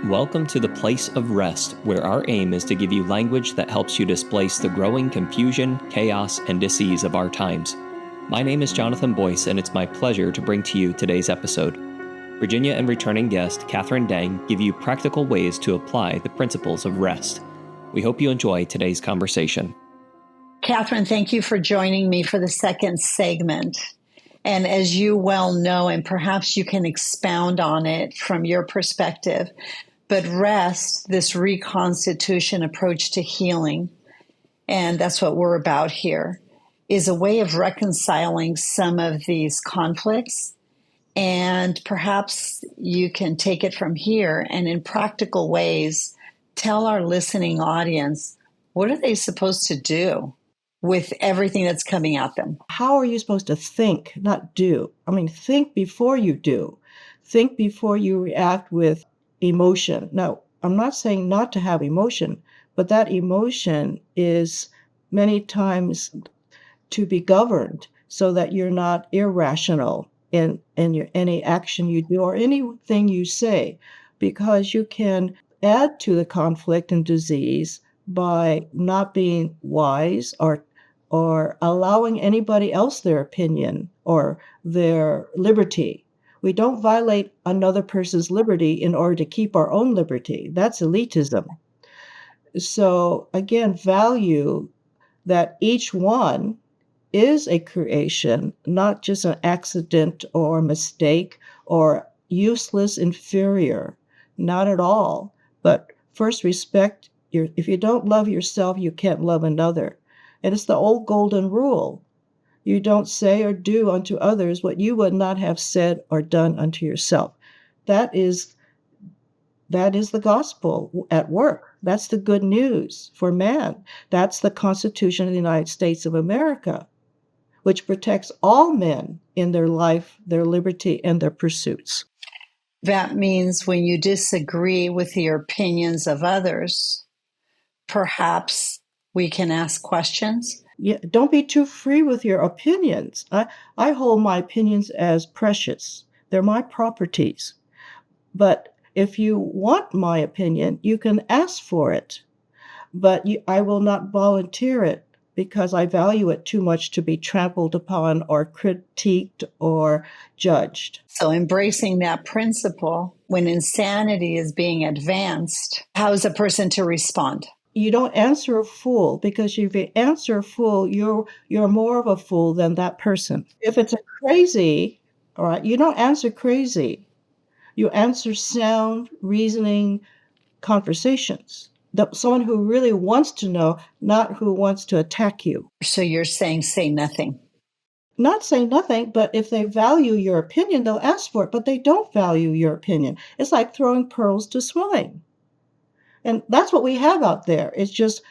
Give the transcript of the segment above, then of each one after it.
Welcome to the place of rest, where our aim is to give you language that helps you displace the growing confusion, chaos, and disease of our times. My name is Jonathan Boyce, and it's my pleasure to bring to you today's episode. Virginia and returning guest Katherine Dang give you practical ways to apply the principles of rest. We hope you enjoy today's conversation. Katherine, thank you for joining me for the second segment. And as you well know, and perhaps you can expound on it from your perspective, but rest, this reconstitution approach to healing, and that's what we're about here, is a way of reconciling some of these conflicts. And perhaps you can take it from here and in practical ways, tell our listening audience, what are they supposed to do with everything that's coming at them? How are you supposed to think, not do? Think before you do. Think before you react with emotion. Now, I'm not saying not to have emotion, but that emotion is many times to be governed so that you're not irrational in any action you do or anything you say, because you can add to the conflict and disease by not being wise or allowing anybody else their opinion or their liberty. We don't violate another person's liberty in order to keep our own liberty. That's elitism. So again, value that each one is a creation, not just an accident or mistake or useless inferior. Not at all. But first, respect if you don't love yourself, you can't love another. And it's the old golden rule. You don't say or do unto others what you would not have said or done unto yourself. That is the gospel at work. That's the good news for man. That's the Constitution of the United States of America, which protects all men in their life, their liberty, and their pursuits. That means when you disagree with the opinions of others, perhaps we can ask questions. Yeah, don't be too free with your opinions. I hold my opinions as precious. They're my properties. But if you want my opinion, you can ask for it. But I will not volunteer it because I value it too much to be trampled upon or critiqued or judged. So embracing that principle, when insanity is being advanced, how is a person to respond? You don't answer a fool, because if you answer a fool, you're more of a fool than that person. If it's a crazy, all right, you don't answer crazy. You answer sound, reasoning conversations. Someone who really wants to know, not who wants to attack you. So you're saying say nothing. Not say nothing, but if they value your opinion, they'll ask for it, but they don't value your opinion. It's like throwing pearls to swine. And that's what we have out there. It's just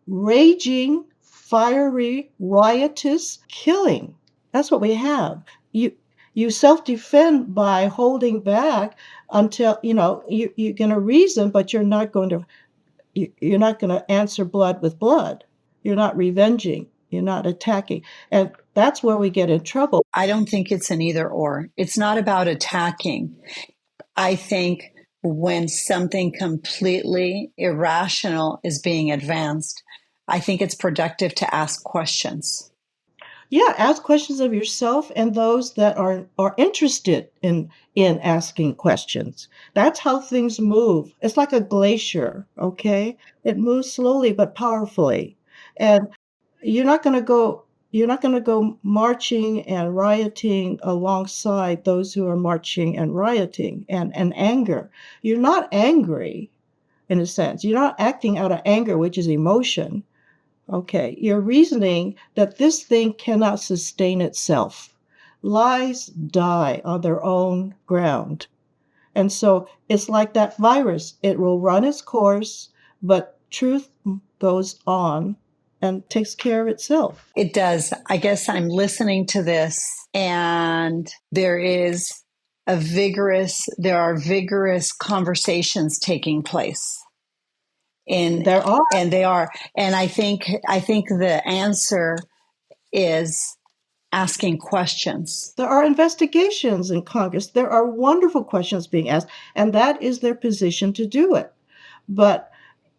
raging, fiery, riotous killing. That's what we have. You self-defend by holding back until, you're going to reason, but you're not going to answer blood with blood. You're not revenging. You're not attacking. And that's where we get in trouble. I don't think it's an either or. It's not about attacking. I think when something completely irrational is being advanced, I think it's productive to ask questions. Yeah, ask questions of yourself and those that are interested in asking questions. That's how things move. It's like a glacier, okay? It moves slowly but powerfully. And you're not going to go marching and rioting alongside those who are marching and rioting and anger. You're not angry, in a sense. You're not acting out of anger, which is emotion. Okay, you're reasoning that this thing cannot sustain itself. Lies die on their own ground. And so it's like that virus. It will run its course, but truth goes on and takes care of itself. It does. I guess I'm listening to this, and there are vigorous conversations taking place. There are. And they are. And I think the answer is asking questions. There are investigations in Congress. There are wonderful questions being asked, and that is their position to do it. But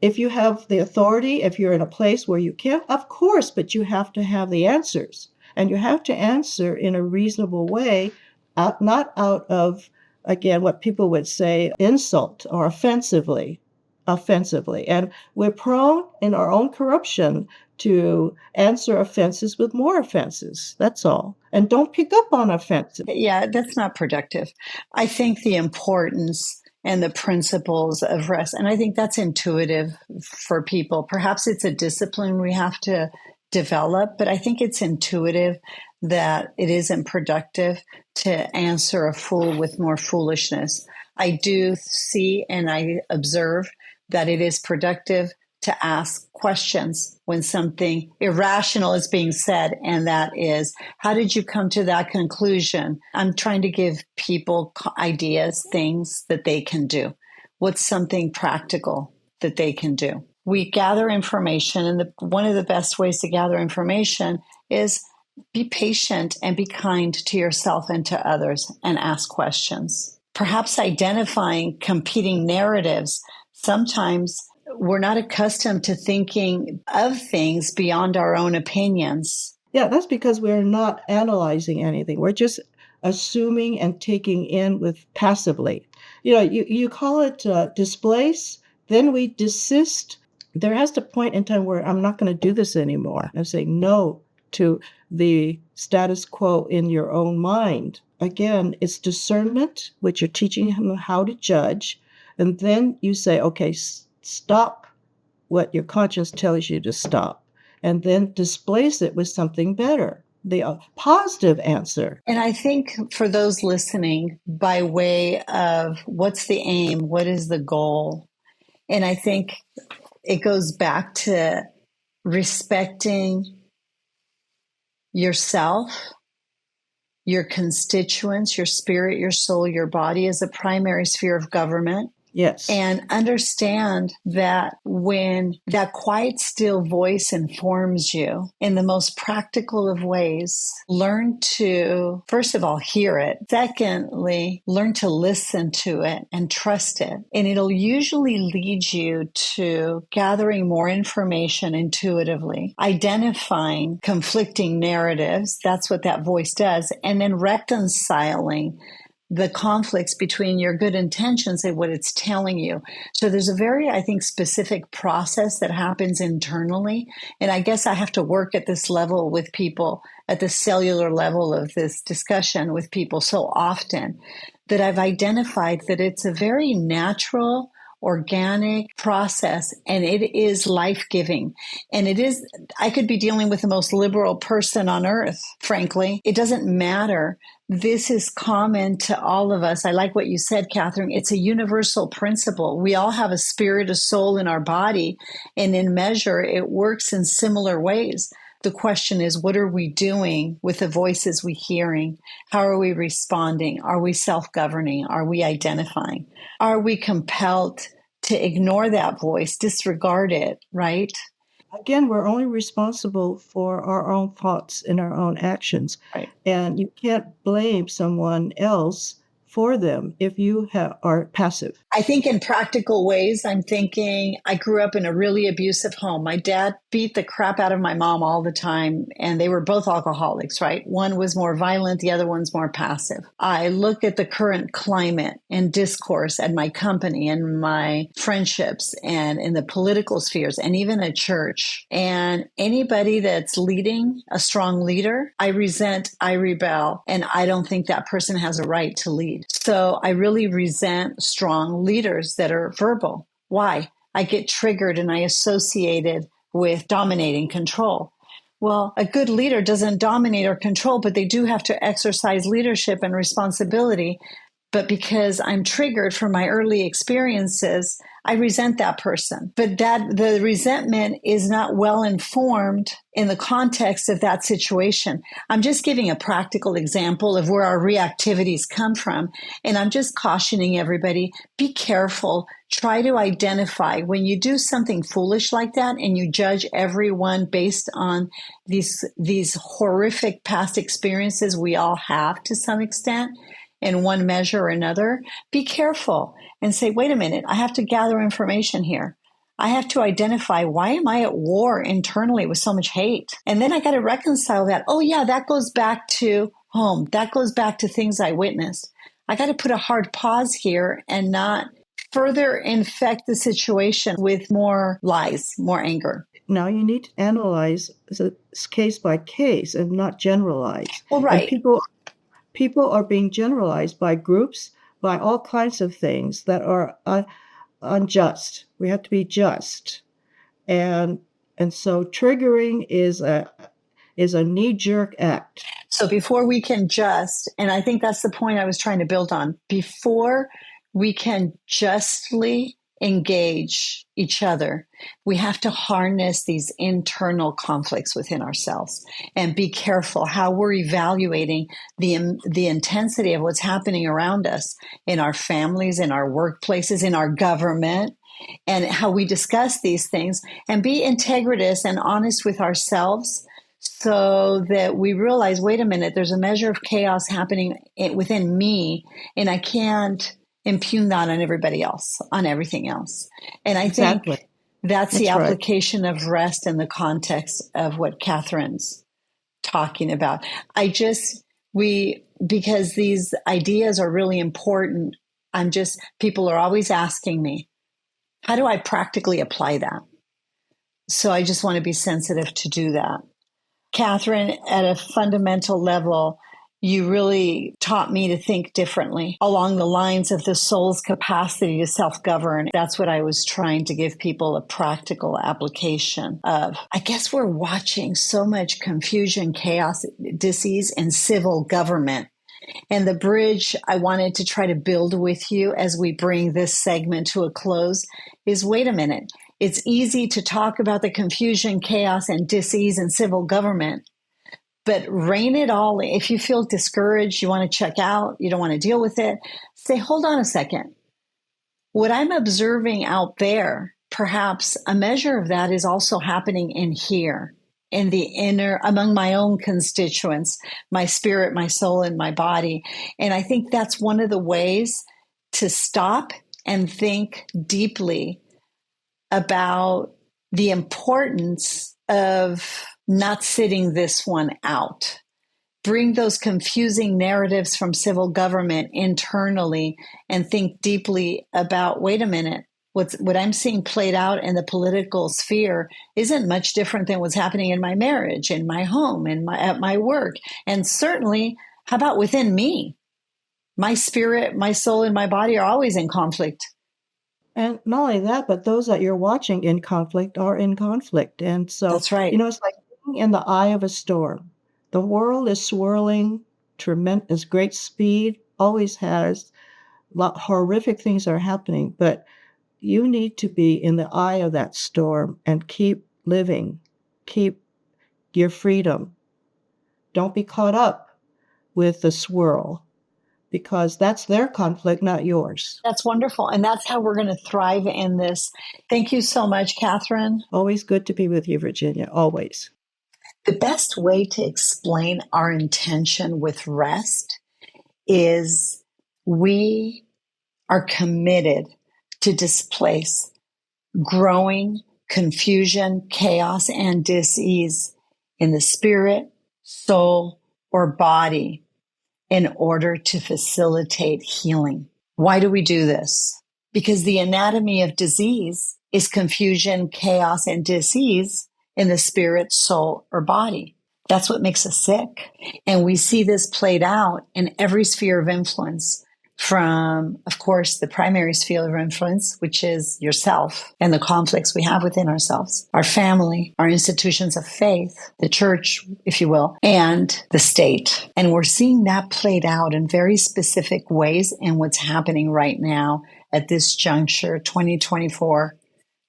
if you have the authority, if you're in a place where you can, of course, but you have to have the answers. And you have to answer in a reasonable way, not out of, again, what people would say, insult or offensively. And we're prone in our own corruption to answer offenses with more offenses. That's all. And don't pick up on offenses. Yeah, that's not productive. I think the importance and the principles of rest, and I think that's intuitive for people. Perhaps it's a discipline we have to develop, but I think it's intuitive that it isn't productive to answer a fool with more foolishness. I do see and I observe that it is productive to ask questions when something irrational is being said. And that is, how did you come to that conclusion? I'm trying to give people ideas, things that they can do. What's something practical that they can do? We gather information, and one of the best ways to gather information is be patient and be kind to yourself and to others and ask questions. Perhaps identifying competing narratives. Sometimes we're not accustomed to thinking of things beyond our own opinions. Yeah, that's because we're not analyzing anything. We're just assuming and taking in with passively. You call it displace, then we desist. There has to point in time where I'm not going to do this anymore. I'm saying no to the status quo in your own mind. Again, it's discernment, which you're teaching him how to judge. And then you say, okay, stop what your conscience tells you to stop, and then displace it with something better, the positive answer. And I think for those listening, by way of what's the aim, what is the goal? And I think it goes back to respecting yourself, your constituents, your spirit, your soul, your body as a primary sphere of government. Yes. And understand that when that quiet, still voice informs you in the most practical of ways, learn to, first of all, hear it. Secondly, learn to listen to it and trust it. And it'll usually lead you to gathering more information intuitively, identifying conflicting narratives. That's what that voice does. And then reconciling the conflicts between your good intentions and what it's telling you. So there's a very, I think, specific process that happens internally. And I guess I have to work at this level with people, at the cellular level of this discussion with people so often, that I've identified that it's a very natural, organic process, and it is life-giving. And it is, I could be dealing with the most liberal person on earth, frankly. It doesn't matter. This is common to all of us. I like what you said, Catherine. It's a universal principle. We all have a spirit, a soul in our body, and in measure, it works in similar ways. The question is, what are we doing with the voices we're hearing? How are we responding? Are we self-governing? Are we identifying? Are we compelled to ignore that voice, disregard it, right? Again, we're only responsible for our own thoughts and our own actions. Right. And you can't blame someone else for them if you are passive. I think in practical ways, I'm thinking I grew up in a really abusive home. My dad beat the crap out of my mom all the time, and they were both alcoholics, right? One was more violent, the other one's more passive. I look at the current climate and discourse at my company and my friendships and in the political spheres and even at church. And anybody that's leading, a strong leader, I resent, I rebel, and I don't think that person has a right to lead. So I really resent strong leaders that are verbal. Why? I get triggered and I associate it with dominating control. Well, a good leader doesn't dominate or control, but they do have to exercise leadership and responsibility. But because I'm triggered from my early experiences, I resent that person. But that the resentment is not well informed in the context of that situation. I'm just giving a practical example of where our reactivities come from. And I'm just cautioning everybody, be careful. Try to identify when you do something foolish like that and you judge everyone based on these horrific past experiences we all have to some extent in one measure or another. Be careful and say, wait a minute, I have to gather information here. I have to identify, why am I at war internally with so much hate? And then I got to reconcile that. Oh yeah, that goes back to home. That goes back to things I witnessed. I got to put a hard pause here and not further infect the situation with more lies, more anger. Now you need to analyze case by case and not generalize. Well, right. And people are being generalized by groups, by all kinds of things that are unjust. We have to be just. And so triggering is a knee-jerk act. So before we can and I think that's the point I was trying to build on, before we can justly engage each other, we have to harness these internal conflicts within ourselves and be careful how we're evaluating the intensity of what's happening around us in our families, in our workplaces, in our government, and how we discuss these things, and be integritous and honest with ourselves so that we realize, wait a minute, there's a measure of chaos happening within me, and I can't impugn that on everybody else, on everything else. And I think that's the application of rest in the context of what Catherine's talking about. Because these ideas are really important, people are always asking me, how do I practically apply that? So I just want to be sensitive to do that. Katherine, at a fundamental level, you really taught me to think differently along the lines of the soul's capacity to self-govern. That's what I was trying to give people a practical application of. I guess we're watching so much confusion, chaos, disease, and civil government. And the bridge I wanted to try to build with you as we bring this segment to a close is, wait a minute. It's easy to talk about the confusion, chaos, and disease and civil government, but rein it all in. If you feel discouraged, you want to check out, you don't want to deal with it, say, hold on a second. What I'm observing out there, perhaps a measure of that is also happening in here, in the inner, among my own constituents, my spirit, my soul, and my body. And I think that's one of the ways to stop and think deeply about the importance of not sitting this one out. Bring those confusing narratives from civil government internally and think deeply about, wait a minute, what I'm seeing played out in the political sphere isn't much different than what's happening in my marriage, in my home, at my work. And certainly, how about within me? My spirit, my soul, and my body are always in conflict. And not only that, but those that you're watching in conflict are in conflict. And so, that's right. It's like being in the eye of a storm. The world is swirling tremendous, great speed, always has. Horrific things are happening, but you need to be in the eye of that storm and keep living, keep your freedom. Don't be caught up with the swirl, because that's their conflict, not yours. That's wonderful. And that's how we're going to thrive in this. Thank you so much, Katherine. Always good to be with you, Virginia. Always. The best way to explain our intention with rest is we are committed to displace growing confusion, chaos, and dis-ease in the spirit, soul, or body in order to facilitate healing. Why do we do this? Because the anatomy of disease is confusion, chaos, and dis-ease in the spirit, soul, or body. That's what makes us sick. And we see this played out in every sphere of influence, from, of course, the primary sphere of influence, which is yourself and the conflicts we have within ourselves, our family, our institutions of faith, the church, if you will, and the state. And we're seeing that played out in very specific ways in what's happening right now at this juncture, 2024,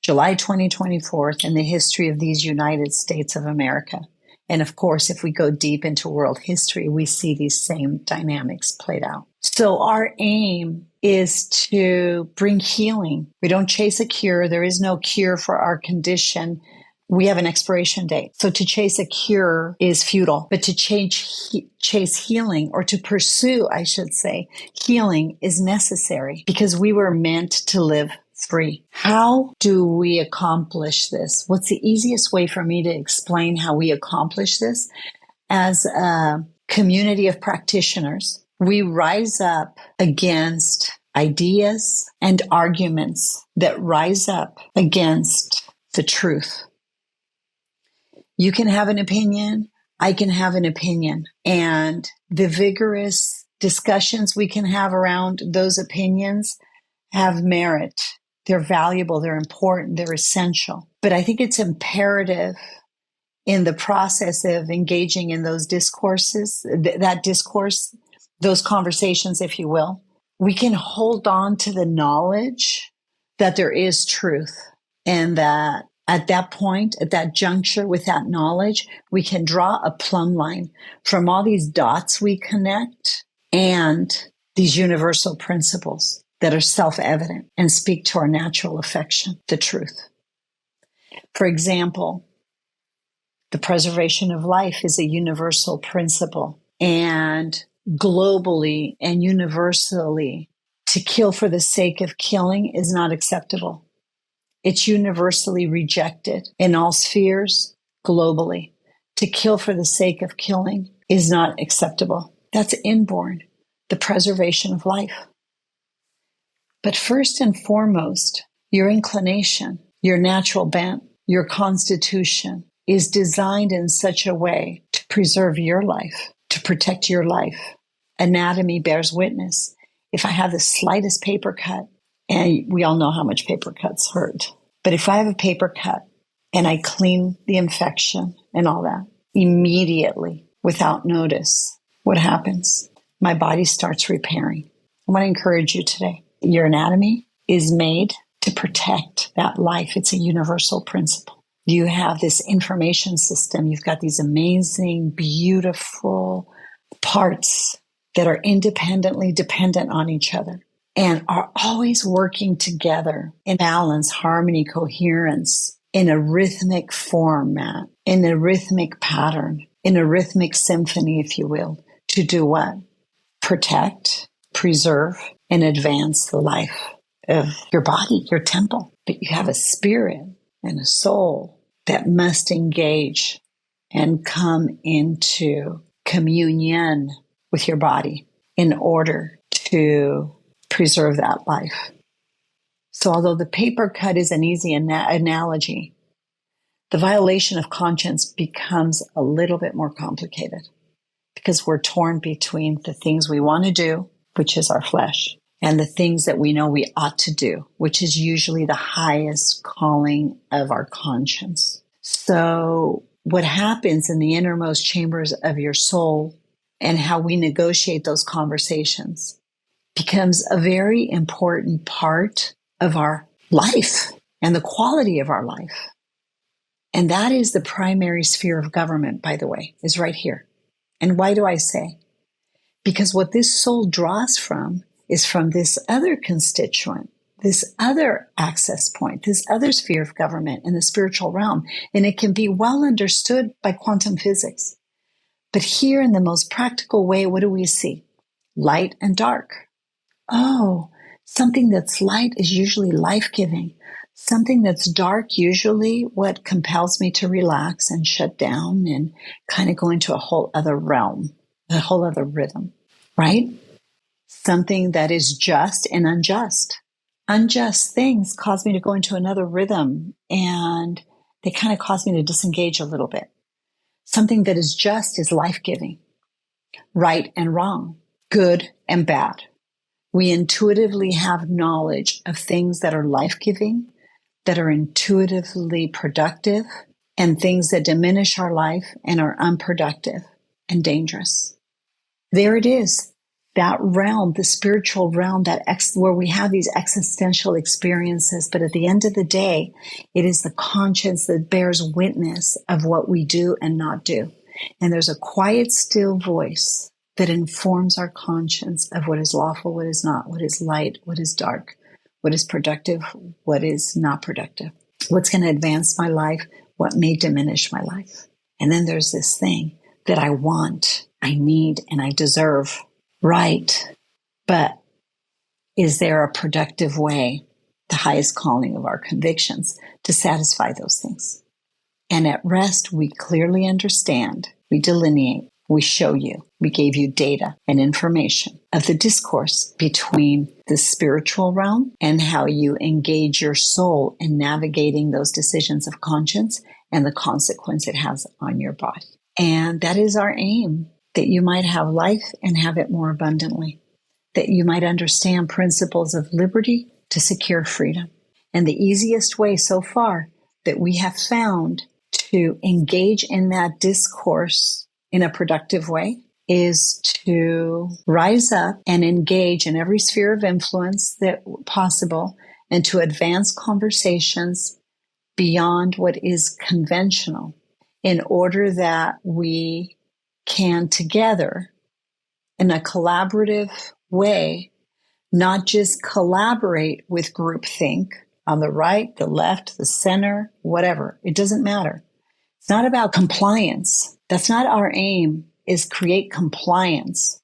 July 2024, in the history of these United States of America. And of course, if we go deep into world history, we see these same dynamics played out. So our aim is to bring healing. We don't chase a cure. There is no cure for our condition. We have an expiration date. So to chase a cure is futile, but to chase healing, or to pursue, I should say, healing is necessary, because we were meant to live free. How do we accomplish this? What's the easiest way for me to explain how we accomplish this? As a community of practitioners, we rise up against ideas and arguments that rise up against the truth. You can have an opinion, I can have an opinion, and the vigorous discussions we can have around those opinions have merit. They're valuable, they're important, they're essential. But I think it's imperative in the process of engaging in those discourses, that discourse, those conversations, if you will, we can hold on to the knowledge that there is truth, and that at that point, at that juncture, with that knowledge, we can draw a plumb line from all these dots we connect and these universal principles that are self-evident and speak to our natural affection, the truth. For example, the preservation of life is a universal principle, and globally and universally, to kill for the sake of killing is not acceptable. It's universally rejected in all spheres, globally. To kill for the sake of killing is not acceptable. That's inborn, the preservation of life. But first and foremost, your inclination, your natural bent, your constitution is designed in such a way to preserve your life, to protect your life. Anatomy bears witness. If I have the slightest paper cut, and we all know how much paper cuts hurt, but if I have a paper cut and I clean the infection and all that, immediately, without notice, what happens? My body starts repairing. I want to encourage you today. Your anatomy is made to protect that life. It's a universal principle. You have this information system. You've got these amazing, beautiful parts that are independently dependent on each other and are always working together in balance, harmony, coherence, in a rhythmic format, in a rhythmic pattern, in a rhythmic symphony, if you will, to do what? Protect, preserve, and advance the life of your body, your temple. But you have a spirit and a soul that must engage and come into communion with your body in order to preserve that life. So although the paper cut is an easy analogy, the violation of conscience becomes a little bit more complicated, because we're torn between the things we want to do, which is our flesh, and the things that we know we ought to do, which is usually the highest calling of our conscience. So what happens in the innermost chambers of your soul and how we negotiate those conversations becomes a very important part of our life and the quality of our life. And that is the primary sphere of government, by the way, is right here. And why do I say? Because what this soul draws from is from this other constituent, this other access point, this other sphere of government in the spiritual realm. And it can be well understood by quantum physics. But here in the most practical way, what do we see? Light and dark. Oh, something that's light is usually life-giving. Something that's dark, usually what compels me to relax and shut down and kind of go into a whole other realm, a whole other rhythm, right? Something that is just and unjust. Unjust things cause me to go into another rhythm, and they kind of cause me to disengage a little bit. Something that is just is life-giving. Right and wrong, good and bad. We intuitively have knowledge of things that are life-giving, that are intuitively productive, and things that diminish our life and are unproductive and dangerous. There it is. That realm, the spiritual realm, where we have these existential experiences. But at the end of the day, it is the conscience that bears witness of what we do and not do. And there's a quiet, still voice that informs our conscience of what is lawful, what is not, what is light, what is dark, what is productive, what is not productive, what's going to advance my life, what may diminish my life. And then there's this thing that I want, I need, and I deserve. Right. But is there a productive way, the highest calling of our convictions, to satisfy those things? And at rest, we clearly understand, we delineate, we show you, we gave you data and information of the discourse between the spiritual realm and how you engage your soul in navigating those decisions of conscience and the consequence it has on your body. And that is our aim, that you might have life and have it more abundantly, that you might understand principles of liberty to secure freedom. And the easiest way so far that we have found to engage in that discourse in a productive way is to rise up and engage in every sphere of influence that possible and to advance conversations beyond what is conventional in order that we can together in a collaborative way, not just collaborate with groupthink on the right, the left, the center, whatever. It doesn't matter. It's not about compliance. That's not our aim, is create compliance.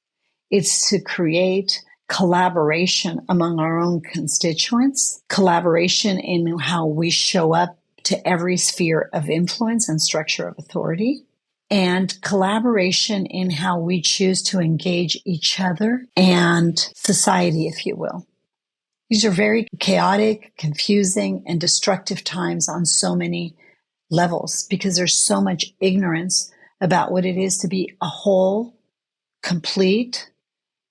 It's to create collaboration among our own constituents, collaboration in how we show up to every sphere of influence and structure of authority, and collaboration in how we choose to engage each other and society, if you will. These are very chaotic, confusing, and destructive times on so many levels because there's so much ignorance about what it is to be a whole, complete,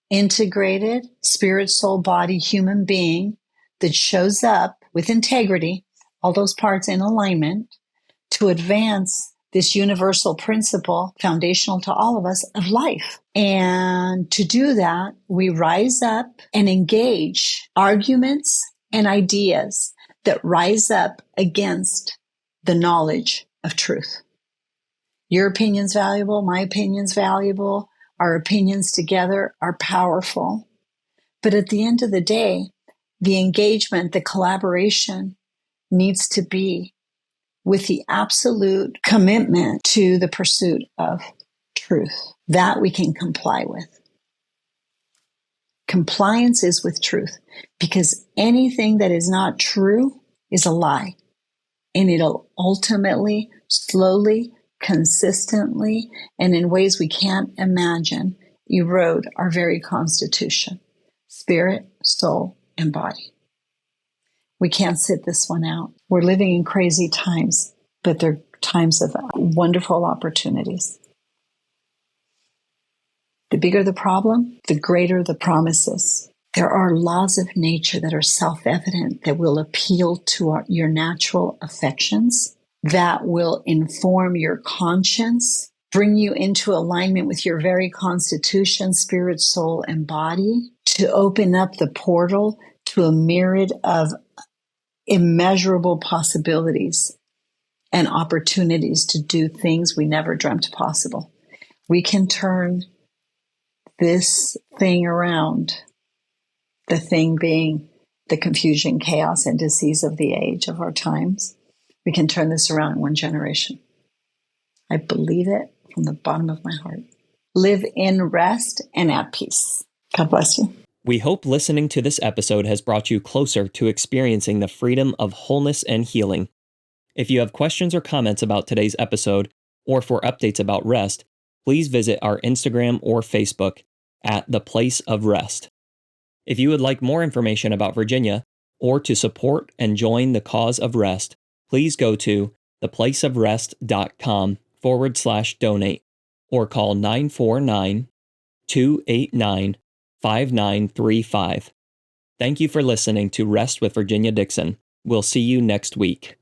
integrated, spirit, soul, body, human being that shows up with integrity, all those parts in alignment, to advance this universal principle, foundational to all of us, of life. And to do that, we rise up and engage arguments and ideas that rise up against the knowledge of truth. Your opinion's valuable, my opinion's valuable, our opinions together are powerful. But at the end of the day, the engagement, the collaboration needs to be with the absolute commitment to the pursuit of truth. That we can comply with. Compliance is with truth because anything that is not true is a lie. And it'll ultimately, slowly, consistently, and in ways we can't imagine, erode our very constitution, spirit, soul, and body. We can't sit this one out. We're living in crazy times, but they're times of wonderful opportunities. The bigger the problem, the greater the promises. There are laws of nature that are self-evident that will appeal to your natural affections, that will inform your conscience, bring you into alignment with your very constitution, spirit, soul, and body, to open up the portal to a myriad of immeasurable possibilities and opportunities to do things we never dreamt possible. We can turn this thing around, the thing being the confusion, chaos, and disease of the age of our times. We can turn this around in one generation. I believe it from the bottom of my heart. Live in rest and at peace. God bless you. We hope listening to this episode has brought you closer to experiencing the freedom of wholeness and healing. If you have questions or comments about today's episode, or for updates about R.E.S.T, please visit our Instagram or Facebook at The Place of R.E.S.T. If you would like more information about Virginia, or to support and join the cause of R.E.S.T, please go to theplaceofrest.com/donate or call 949-289 5935. Thank you for listening to Rest with Virginia Dixon. We'll see you next week.